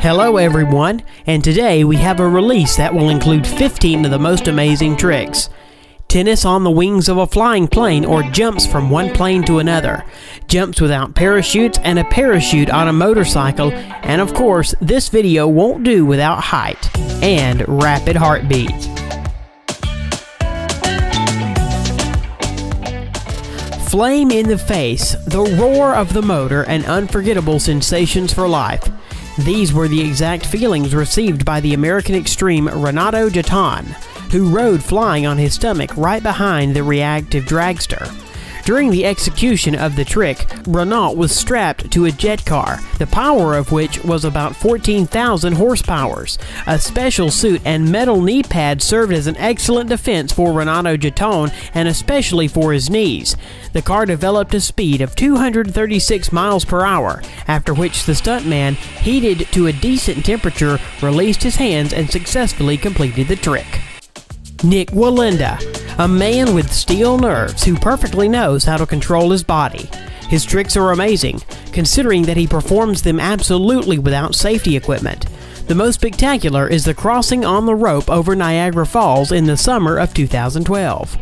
Hello everyone, and today we have a release that will include 15 of the most amazing tricks. Tennis on the wings of a flying plane, or jumps from one plane to another, jumps without parachutes, and a parachute on a motorcycle, and of course this video won't do without height and rapid heartbeat. Flame in the face, the roar of the motor, and unforgettable sensations for life. These were the exact feelings received by the American extreme Renato Gaetan, who rode flying on his stomach right behind the reactive dragster. During the execution of the trick, Renault was strapped to a jet car, the power of which was about 14,000 horsepower. A special suit and metal knee pad served as an excellent defense for Renato Gaetan, and especially for his knees. The car developed a speed of 236 miles per hour, after which the stuntman, heated to a decent temperature, released his hands and successfully completed the trick. Nik Wallenda, a man with steel nerves who perfectly knows how to control his body. His tricks are amazing, considering that he performs them absolutely without safety equipment. The most spectacular is the crossing on the rope over Niagara Falls in the summer of 2012.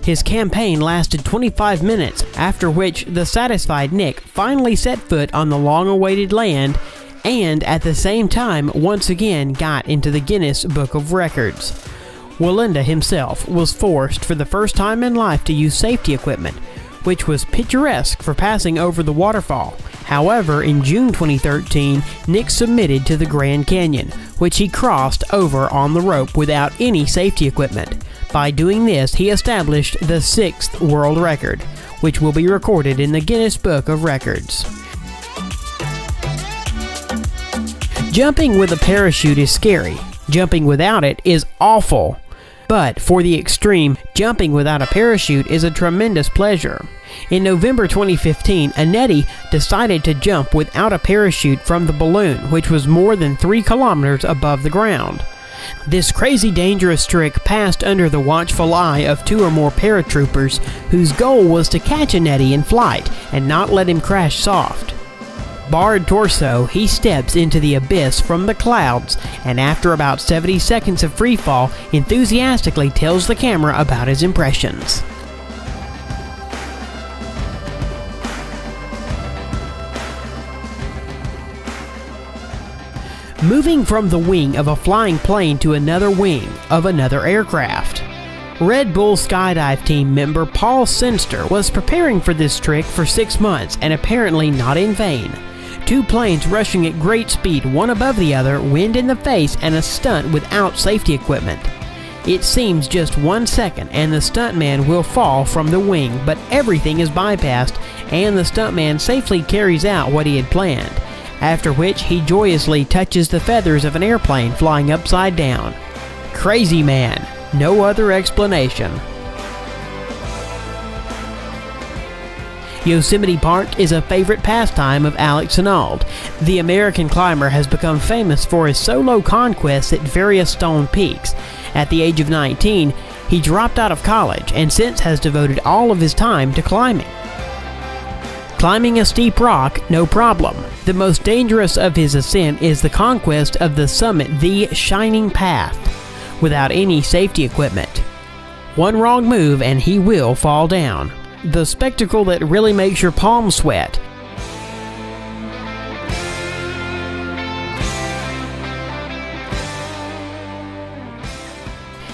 His campaign lasted 25 minutes, after which the satisfied Nik finally set foot on the long-awaited land and at the same time once again got into the Guinness Book of Records. Wallenda himself was forced for the first time in life to use safety equipment, which was picturesque for passing over the waterfall. However, in June 2013, Nik submitted to the Grand Canyon, which he crossed over on the rope without any safety equipment. By doing this, he established the 6th world record, which will be recorded in the Guinness Book of Records. Jumping with a parachute is scary. Jumping without it is awful. But for the extreme, jumping without a parachute is a tremendous pleasure. In November 2015, Annette decided to jump without a parachute from the balloon, which was more than 3 kilometers above the ground. This crazy dangerous trick passed under the watchful eye of 2 or more paratroopers, whose goal was to catch Annette in flight and not let him crash soft. Barred torso, he steps into the abyss from the clouds, and after about 70 seconds of freefall, enthusiastically tells the camera about his impressions. Moving from the wing of a flying plane to another wing of another aircraft. Red Bull Skydive team member Paul Sinster was preparing for this trick for 6 months, and apparently not in vain. 2 planes rushing at great speed, one above the other, wind in the face, and a stunt without safety equipment. It seems just 1 second and the stuntman will fall from the wing, but everything is bypassed and the stuntman safely carries out what he had planned, after which he joyously touches the feathers of an airplane flying upside down. Crazy man, no other explanation. Yosemite Park is a favorite pastime of Alex Honnold. The American climber has become famous for his solo conquests at various stone peaks. At the age of 19, he dropped out of college and since has devoted all of his time to climbing. Climbing a steep rock, no problem. The most dangerous of his ascent is the conquest of the summit, the Shining Path, without any safety equipment. One wrong move and he will fall down. The spectacle that really makes your palms sweat.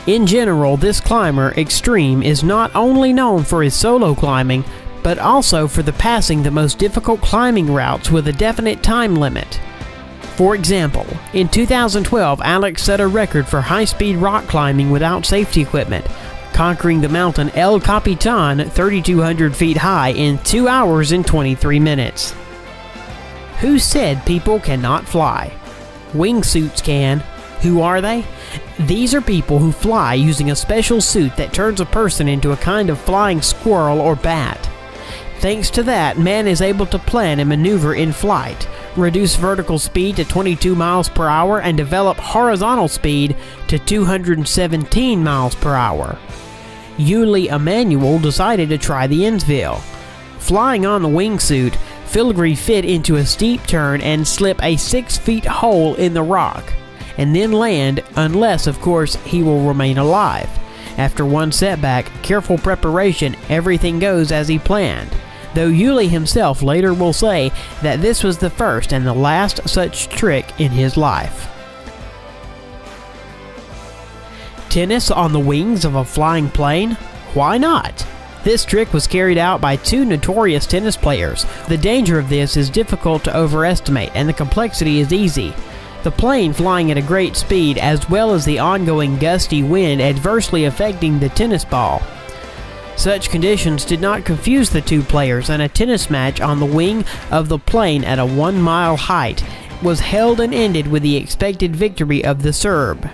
In general, this climber extreme is not only known for his solo climbing, but also for the passing the most difficult climbing routes with a definite time limit. For example, in 2012, Alex set a record for high-speed rock climbing without safety equipment, conquering the mountain El Capitan 3,200 feet high in 2 hours and 23 minutes. Who said people cannot fly? Wingsuits can. Who are they? These are people who fly using a special suit that turns a person into a kind of flying squirrel or bat. Thanks to that, man is able to plan and maneuver in flight, reduce vertical speed to 22 miles per hour, and develop horizontal speed to 217 miles per hour. Yuli Emanuel decided to try the Innsville. Flying on the wingsuit, filigree fit into a steep turn and slip a 6-foot hole in the rock, and then land, unless, of course, he will remain alive. After one setback, careful preparation, everything goes as he planned, though Yuli himself later will say that this was the first and the last such trick in his life. Tennis on the wings of a flying plane? Why not? This trick was carried out by two notorious tennis players. The danger of this is difficult to overestimate, and the complexity is easy. The plane flying at a great speed, as well as the ongoing gusty wind adversely affecting the tennis ball. Such conditions did not confuse the two players, and a tennis match on the wing of the plane at a 1-mile height was held and ended with the expected victory of the Serb.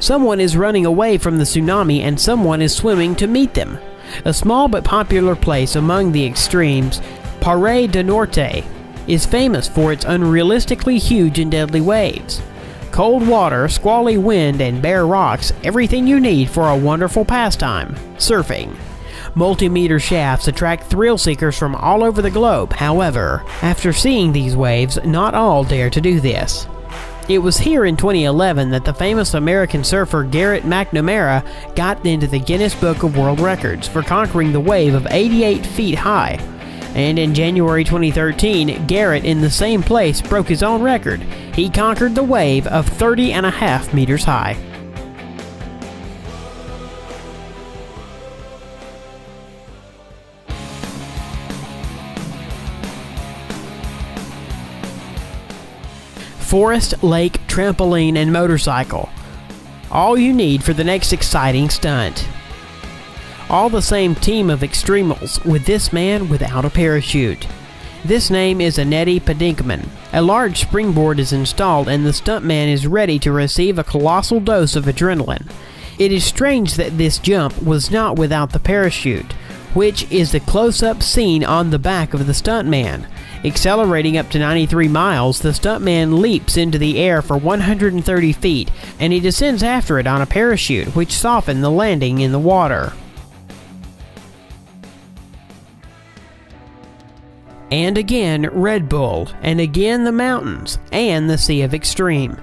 Someone is running away from the tsunami and someone is swimming to meet them. A small but popular place among the extremes, Paré du Norte, is famous for its unrealistically huge and deadly waves. Cold water, squally wind, and bare rocks, everything you need for a wonderful pastime, surfing. Multi-meter shafts attract thrill seekers from all over the globe. However, after seeing these waves, not all dare to do this. It was here in 2011 that the famous American surfer Garrett McNamara got into the Guinness Book of World Records for conquering the wave of 88 feet high. And in January 2013, Garrett in the same place broke his own record. He conquered the wave of 30.5 meters high. Forest, lake, trampoline, and motorcycle. All you need for the next exciting stunt. All the same team of extremals, with this man without a parachute. This name is Annette Padinkman. A large springboard is installed and the stuntman is ready to receive a colossal dose of adrenaline. It is strange that this jump was not without the parachute, which is the close-up scene on the back of the stuntman. Accelerating up to 93 miles, the stuntman leaps into the air for 130 feet, and he descends after it on a parachute, which softened the landing in the water. And again Red Bull, and again the mountains, and the Sea of Extreme.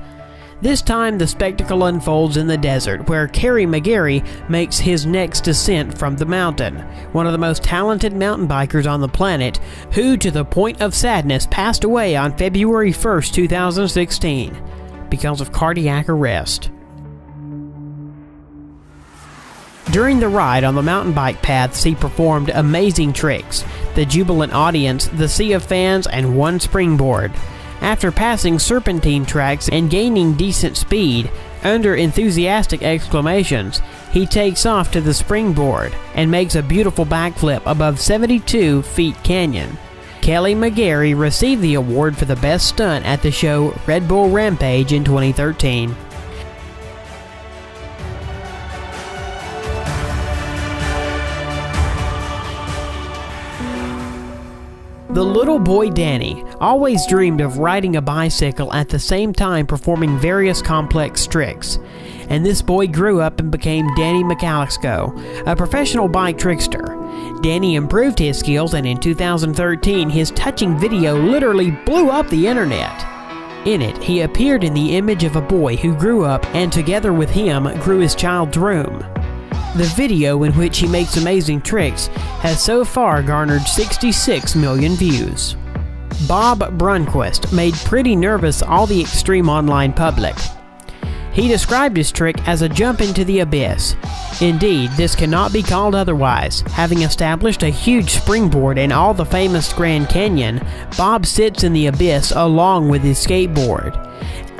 This time the spectacle unfolds in the desert, where Kerry McGarry makes his next descent from the mountain, one of the most talented mountain bikers on the planet, who to the point of sadness passed away on February 1st, 2016, because of cardiac arrest. During the ride on the mountain bike paths, he performed amazing tricks, the jubilant audience, the sea of fans, and one springboard. After passing serpentine tracks and gaining decent speed, under enthusiastic exclamations, he takes off to the springboard and makes a beautiful backflip above 72 feet canyon. Kelly McGarry received the award for the best stunt at the show Red Bull Rampage in 2013. The little boy Danny always dreamed of riding a bicycle at the same time performing various complex tricks. And this boy grew up and became Danny McAlexco, a professional bike trickster. Danny improved his skills, and in 2013 his touching video literally blew up the internet. In it, he appeared in the image of a boy who grew up, and together with him grew his child's room. The video, in which he makes amazing tricks, has so far garnered 66 million views. Bob Brunquist made pretty nervous all the extreme online public. He described his trick as a jump into the abyss. Indeed, this cannot be called otherwise. Having established a huge springboard in all the famous Grand Canyon, Bob sits in the abyss along with his skateboard.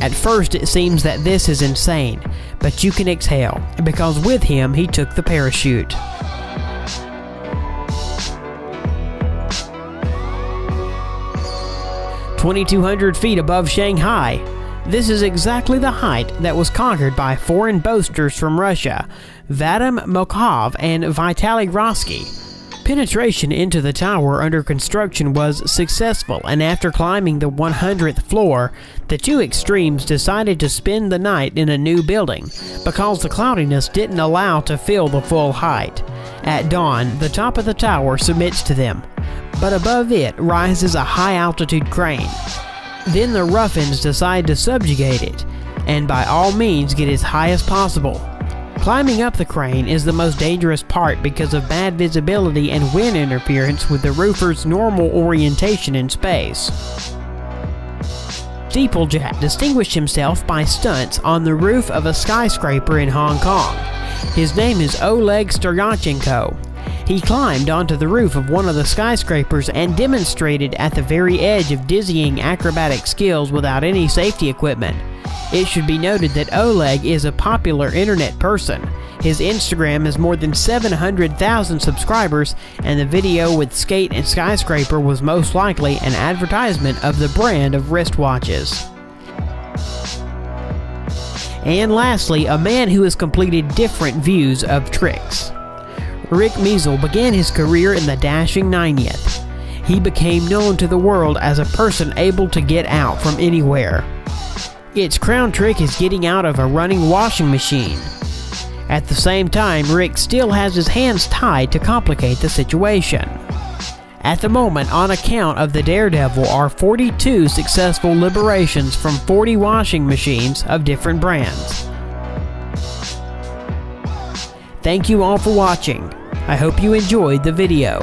At first it seems that this is insane, but you can exhale, because with him he took the parachute. "2,200 feet above Shanghai. This is exactly the height that was conquered by foreign boasters from Russia, Vadim Mokhov and Vitaly Rossky. penetration into the tower under construction was successful, and after climbing the 100th floor, the two extremes decided to spend the night in a new building because the cloudiness didn't allow to fill the full height. At dawn, the top of the tower submits to them, but above it rises a high-altitude crane. Then the ruffians decide to subjugate it, and by all means get as high as possible. Climbing up the crane is the most dangerous part because of bad visibility and wind interference with the roofer's normal orientation in space. Steeplejack distinguished himself by stunts on the roof of a skyscraper in Hong Kong. His name is Oleg Stoyachenko. He climbed onto the roof of one of the skyscrapers and demonstrated at the very edge of dizzying acrobatic skills without any safety equipment. It should be noted that Oleg is a popular internet person. His Instagram has more than 700,000 subscribers, and the video with Skate and Skyscraper was most likely an advertisement of the brand of wristwatches. And lastly, a man who has completed different views of tricks. Rick Measle began his career in the dashing 90th. He became known to the world as a person able to get out from anywhere. Its crown trick is getting out of a running washing machine. At the same time, Rick still has his hands tied to complicate the situation. At the moment, on account of the Daredevil, are 42 successful liberations from 40 washing machines of different brands. Thank you all for watching. I hope you enjoyed the video.